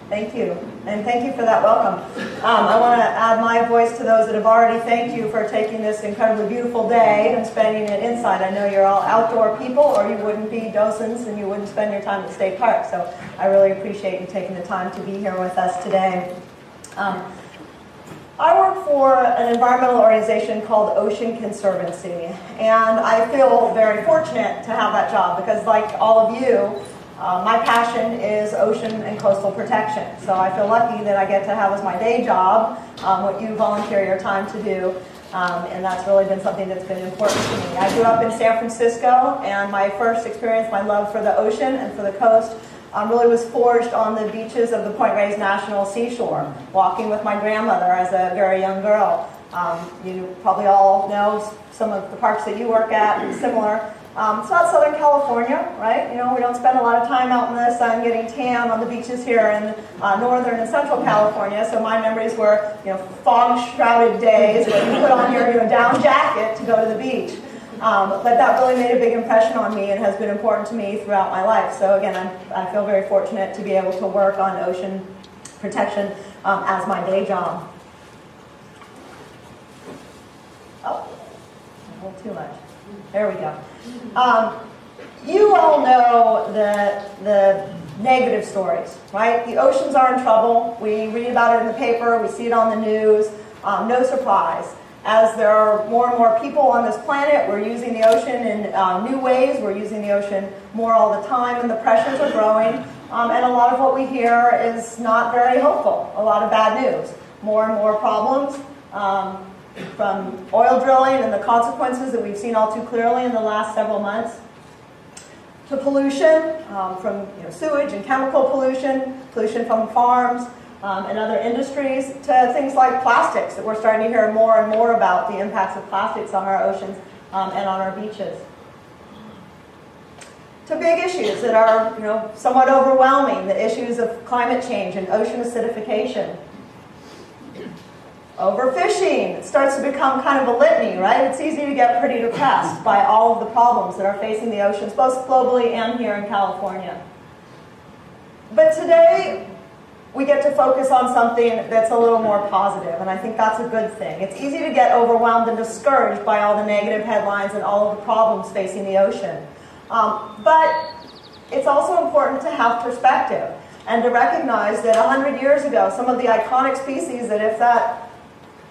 Thank you, and thank you for that welcome. I want to add my voice to those that have already thanked you for taking this incredibly beautiful day and spending it inside. I know you're all outdoor people, or you wouldn't be docents and you wouldn't spend your time at State Park, so I really appreciate you taking the time to be here with us today. I work for an environmental organization called Ocean Conservancy, and I feel very fortunate to have that job because, like all of you, my passion is ocean and coastal protection. So I feel lucky that I get to have as my day job what you volunteer your time to do, and that's really been something that's been important to me. I grew up in San Francisco, and my first experience, my love for the ocean and for the coast, really was forged on the beaches of the Point Reyes National Seashore, walking with my grandmother as a very young girl. You probably all know some of the parks that you work at, similar. It's not Southern California, right? You know, we don't spend a lot of time out in the sun getting tan on the beaches here in Northern and Central California, so my memories were, fog-shrouded days where you put on your down jacket to go to the beach. But that really made a big impression on me and has been important to me throughout my life. So again, I feel very fortunate to be able to work on ocean protection as my day job. Oh, a little too much. There we go. You all know the negative stories, right? The oceans are in trouble. We read about it in the paper. We see it on the news. No surprise. As there are more and more people on this planet, we're using the ocean in new ways. We're using the ocean more all the time, and the pressures are growing. And a lot of what we hear is not very hopeful. A lot of bad news. More and more problems. From oil drilling and the consequences that we've seen all too clearly in the last several months, to pollution from sewage and chemical pollution, pollution from farms and other industries, to things like plastics that we're starting to hear more and more about, the impacts of plastics on our oceans and on our beaches. To big issues that are somewhat overwhelming, the issues of climate change and ocean acidification. Overfishing, it starts to become kind of a litany, right? It's easy to get pretty depressed by all of the problems that are facing the oceans, both globally and here in California. But today, we get to focus on something that's a little more positive, and I think that's a good thing. It's easy to get overwhelmed and discouraged by all the negative headlines and all of the problems facing the ocean. But it's also important to have perspective and to recognize that 100 years ago, some of the iconic species that if that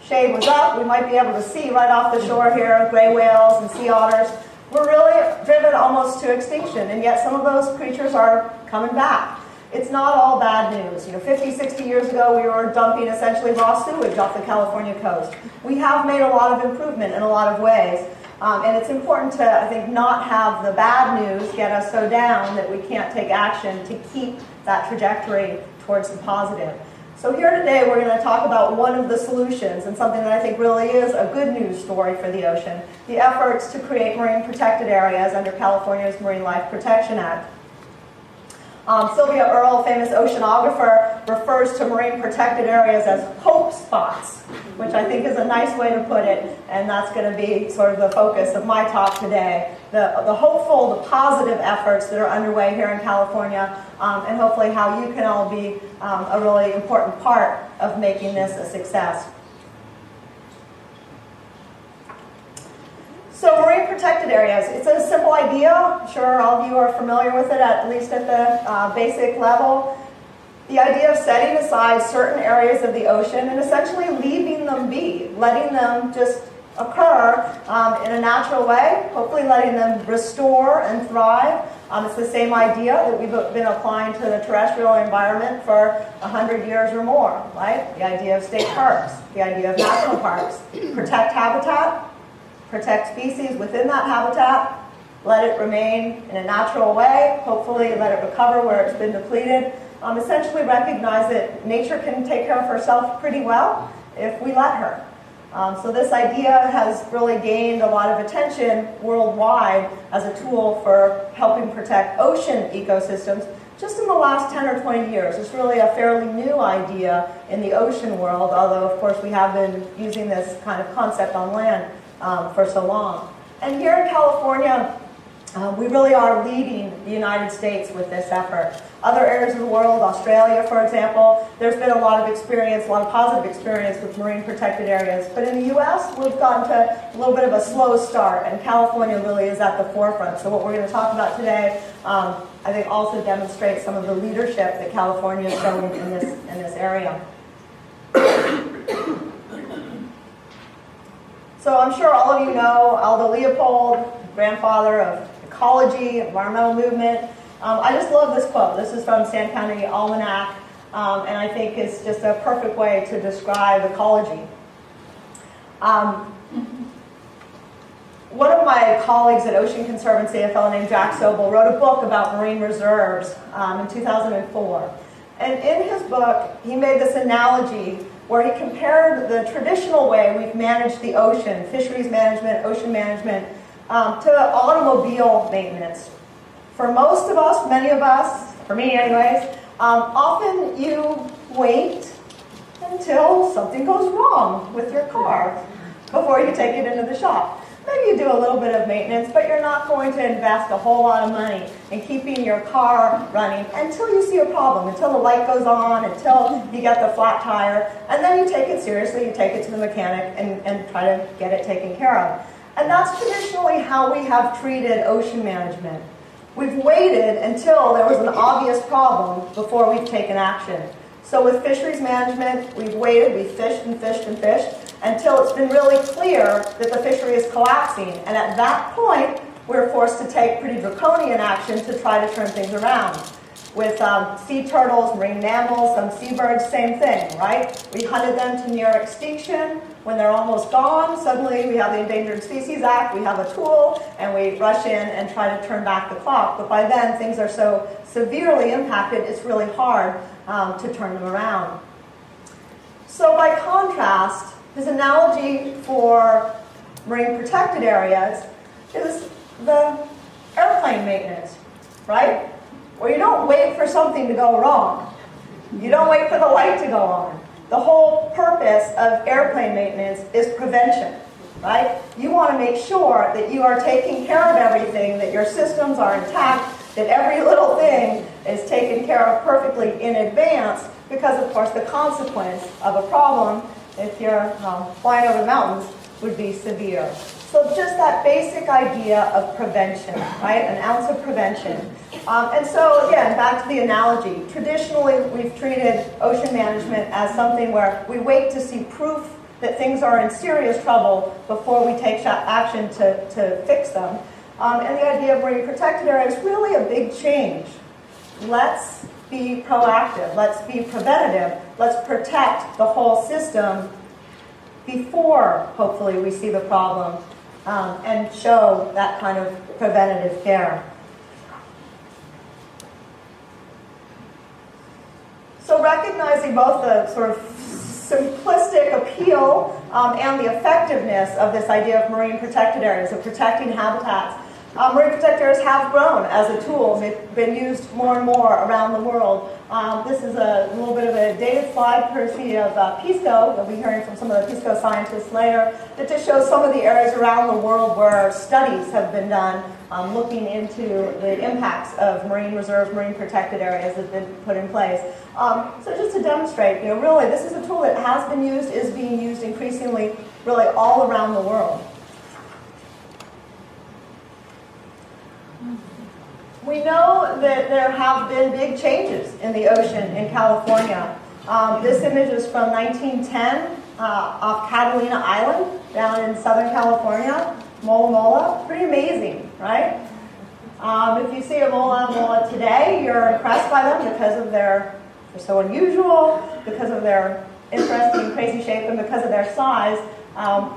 shade was up, we might be able to see right off the shore here, gray whales and sea otters, were really driven almost to extinction, and yet some of those creatures are coming back. It's not all bad news. 50, 60 years ago, we were dumping essentially raw sewage off the California coast. We have made a lot of improvement in a lot of ways, and it's important to, I think, not have the bad news get us so down that we can't take action to keep that trajectory towards the positive. So here today we're going to talk about one of the solutions and something that I think really is a good news story for the ocean, the efforts to create marine protected areas under California's Marine Life Protection Act. Sylvia Earle, famous oceanographer, refers to marine protected areas as hope spots, which I think is a nice way to put it, and that's going to be sort of the focus of my talk today. The hopeful, the positive efforts that are underway here in California, and hopefully how you can all be a really important part of making this a success. So marine protected areas, it's a simple idea. I'm sure all of you are familiar with it, at least at the basic level. The idea of setting aside certain areas of the ocean and essentially leaving them be, letting them just occur in a natural way, hopefully letting them restore and thrive. It's the same idea that we've been applying to the terrestrial environment for 100 years or more, right? The idea of state parks, the idea of national parks. Protect habitat, protect species within that habitat, let it remain in a natural way, hopefully let it recover where it's been depleted. Essentially recognize that nature can take care of herself pretty well if we let her. So this idea has really gained a lot of attention worldwide as a tool for helping protect ocean ecosystems just in the last 10 or 20 years. It's really a fairly new idea in the ocean world, although of course we have been using this kind of concept on land for so long. And here in California, We really are leading the United States with this effort. Other areas of the world, Australia, for example, there's been a lot of experience, a lot of positive experience with marine protected areas. But in the U.S., we've gotten to a little bit of a slow start, and California really is at the forefront. So what we're going to talk about today, I think, also demonstrates some of the leadership that California is showing in this area. So I'm sure all of you know Aldo Leopold, grandfather of ecology, environmental movement. I just love this quote. This is from Sand County Almanac, and I think it's just a perfect way to describe ecology. One of my colleagues at Ocean Conservancy, a fellow named Jack Sobel, wrote a book about marine reserves in 2004. And in his book, he made this analogy where he compared the traditional way we've managed the ocean, fisheries management, ocean management, to automobile maintenance. For most of us, many of us, for me anyways, often you wait until something goes wrong with your car before you take it into the shop. Maybe you do a little bit of maintenance, but you're not going to invest a whole lot of money in keeping your car running until you see a problem, until the light goes on, until you get the flat tire, and then you take it seriously, you take it to the mechanic and try to get it taken care of. And that's traditionally how we have treated ocean management. We've waited until there was an obvious problem before we've taken action. So with fisheries management, we've waited, we've fished and fished and fished until it's been really clear that the fishery is collapsing. And at that point, we're forced to take pretty draconian action to try to turn things around. With sea turtles, marine mammals, some seabirds, same thing, right? We hunted them to near extinction. When they're almost gone, suddenly we have the Endangered Species Act, we have a tool, and we rush in and try to turn back the clock. But by then, things are so severely impacted, it's really hard to turn them around. So by contrast, his analogy for marine protected areas is the airplane maintenance, right? Where you don't wait for something to go wrong. You don't wait for the light to go on. The whole purpose of airplane maintenance is prevention, right? You want to make sure that you are taking care of everything, that your systems are intact, that every little thing is taken care of perfectly in advance, because of course the consequence of a problem, if you're flying over the mountains, would be severe. So just that basic idea of prevention, right? An ounce of prevention. And so again, back to the analogy. Traditionally, we've treated ocean management as something where we wait to see proof that things are in serious trouble before we take action to fix them. And the idea of marine protected areas is really a big change. Let's be proactive. Let's be preventative. Let's protect the whole system before, hopefully, we see the problem and show that kind of preventative care. So recognizing both the sort of simplistic appeal and the effectiveness of this idea of marine protected areas, of protecting habitats, marine protected areas have grown as a tool. They've been used more and more around the world. This is a little bit of a dated slide courtesy of PISCO. You'll be hearing from some of the PISCO scientists later, that just shows some of the areas around the world where studies have been done looking into the impacts of marine reserves, marine protected areas that have been put in place. So just to demonstrate, really this is a tool that has been used, is being used increasingly really all around the world. We know that there have been big changes in the ocean in California. This image is from 1910 off Catalina Island down in Southern California. Mola Mola, pretty amazing, right? If you see a Mola Mola today, you're impressed by them because they're so unusual, because of their interesting, crazy shape, and because of their size,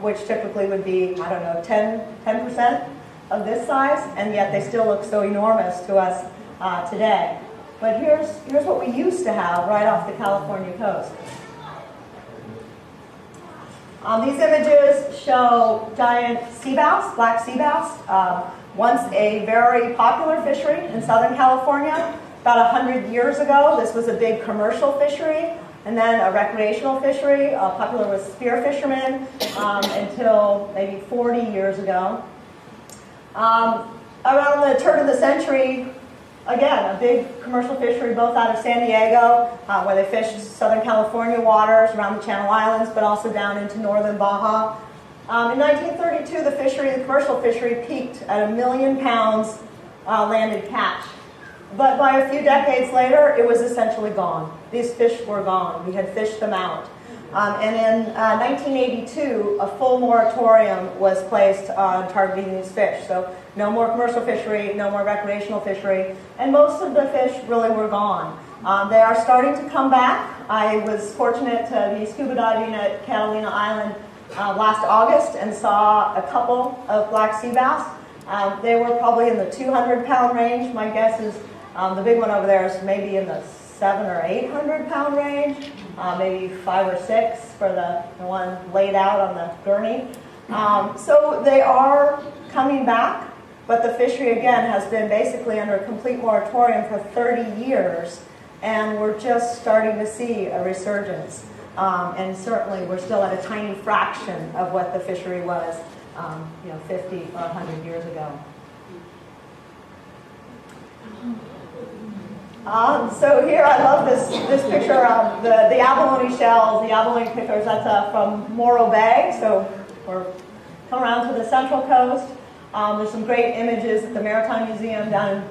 which typically would be, I don't know, 10% of this size, and yet they still look so enormous to us today. But here's what we used to have right off the California coast. These images show giant sea bass, black sea bass, once a very popular fishery in Southern California. About 100 years ago, this was a big commercial fishery, and then a recreational fishery, popular with spear fishermen, until maybe 40 years ago. Around the turn of the century, again, a big commercial fishery both out of San Diego, where they fished Southern California waters around the Channel Islands, but also down into northern Baja. In 1932, the commercial fishery peaked at 1 million pounds landed catch. But by a few decades later, it was essentially gone. These fish were gone. We had fished them out. And in 1982, a full moratorium was placed on targeting these fish. So no more commercial fishery, no more recreational fishery, and most of the fish really were gone. They are starting to come back. I was fortunate to be scuba diving at Kaitilin Island last August and saw a couple of black sea bass. They were probably in the 200-pound range. My guess is the big one over there is maybe in the 700 or 800-pound range, maybe 5 or 6 for the one laid out on the gurney. So they are coming back, but the fishery again has been basically under a complete moratorium for 30 years, and we're just starting to see a resurgence. And certainly we're still at a tiny fraction of what the fishery was 50 or 100 years ago. So here I love this picture of the abalone shells, the abalone pickers. That's from Monterey Bay. So we're coming around to the Central Coast. There's some great images at the Maritime Museum down in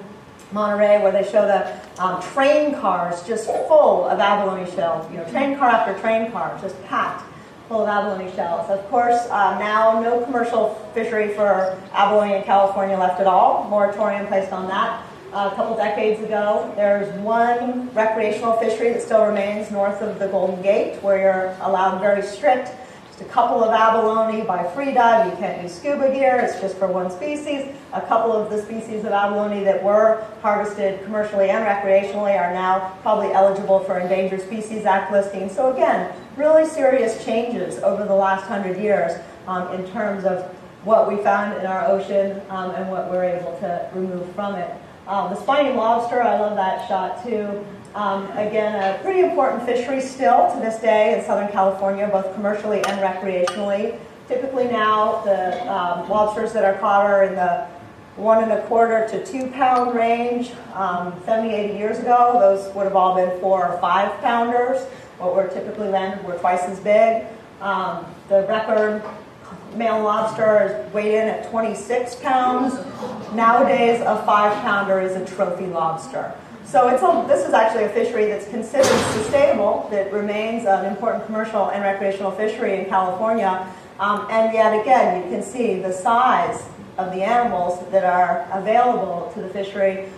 Monterey where they show the train cars just full of abalone shells. Train car after train car, just packed full of abalone shells. Of course, now no commercial fishery for abalone in California left at all. Moratorium placed on that. A couple decades ago. There's one recreational fishery that still remains north of the Golden Gate, where you're allowed very strict, just a couple of abalone by free dive. You can't use scuba gear, it's just for one species. A couple of the species of abalone that were harvested commercially and recreationally are now probably eligible for Endangered Species Act listing. So again, really serious changes over the last 100 years in terms of what we found in our ocean and what we're able to remove from it. The spiny lobster, I love that shot too. Again, a pretty important fishery still to this day in Southern California, both commercially and recreationally. Typically now, the lobsters that are caught are in the 1 1/4 to 2 pound range. 70, 80 years ago, those would have all been 4 or 5 pounders. What were typically landed were twice as big. The record male lobster is weighed in at 26 pounds. Nowadays, a 5-pounder is a trophy lobster. So this is actually a fishery that's considered sustainable, that remains an important commercial and recreational fishery in California. And yet again, you can see the size of the animals that are available to the fishery,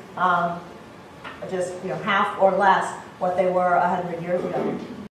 just half or less what they were 100 years ago.